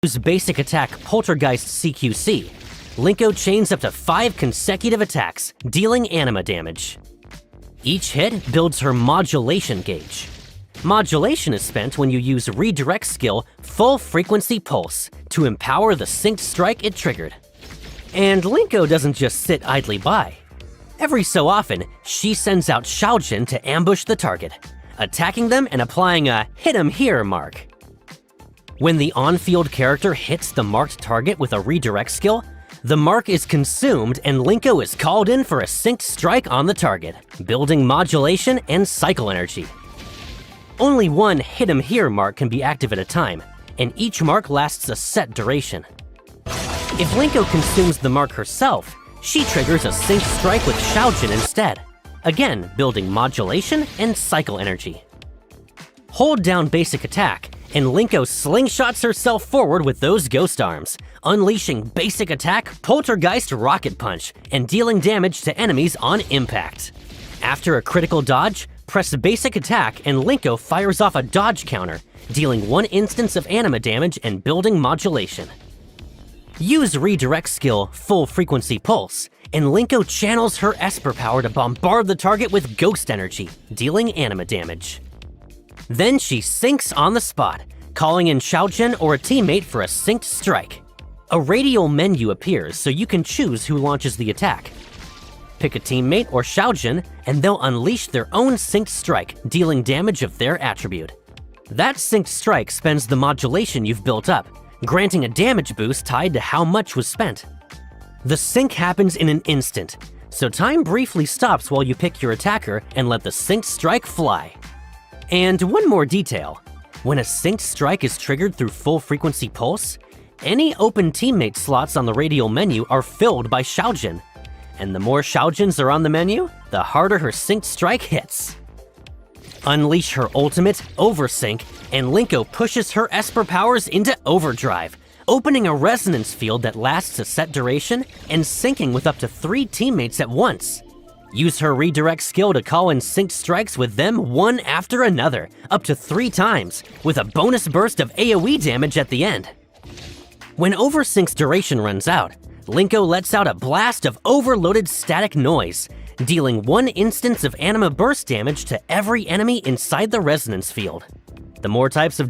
Use basic attack Poltergeist CQC, Linko chains up to 5 consecutive attacks, dealing anima damage. Each hit builds her modulation gauge. Modulation is spent when you use redirect skill Full Frequency Pulse to empower the synced strike it triggered. And Linko doesn't just sit idly by. Every so often, she sends out Shaojin to ambush the target, attacking them and applying a "hit 'em here" mark. When the on-field character hits the marked target with a redirect skill, the mark is consumed and Linko is called in for a synced strike on the target, building modulation and cycle energy. Only one "hit 'em here" mark can be active at a time, and each mark lasts a set duration. If Linko consumes the mark herself, she triggers a synced strike with Shaojin instead, again building modulation and cycle energy. Hold down basic attack, and Linko slingshots herself forward with those ghost arms, unleashing basic attack Poltergeist Rocket Punch and dealing damage to enemies on impact. After a critical dodge, press basic attack and Linko fires off a dodge counter, dealing 1 instance of anima damage and building modulation. Use redirect skill Full Frequency Pulse, and Linko channels her Esper power to bombard the target with ghost energy, dealing anima damage. Then she syncs on the spot, calling in Shaojin or a teammate for a synced strike. A radial menu appears so you can choose who launches the attack. Pick a teammate or Shaojin, and they'll unleash their own synced strike, dealing damage of their attribute. That synced strike spends the modulation you've built up, granting a damage boost tied to how much was spent. The sync happens in an instant, so time briefly stops while you pick your attacker and let the synced strike fly. And one more detail, when a synced strike is triggered through Full Frequency Pulse, any open teammate slots on the radial menu are filled by Shaojin, and the more Shaojins are on the menu, the harder her synced strike hits. Unleash her ultimate, Oversync, and Linko pushes her Esper powers into overdrive, opening a resonance field that lasts a set duration and syncing with up to 3 teammates at once. Use her redirect skill to call in synced strikes with them one after another, up to 3 times, with a bonus burst of AoE damage at the end. When Oversync's duration runs out, Linko lets out a blast of overloaded static noise, dealing 1 instance of anima burst damage to every enemy inside the resonance field. The more types of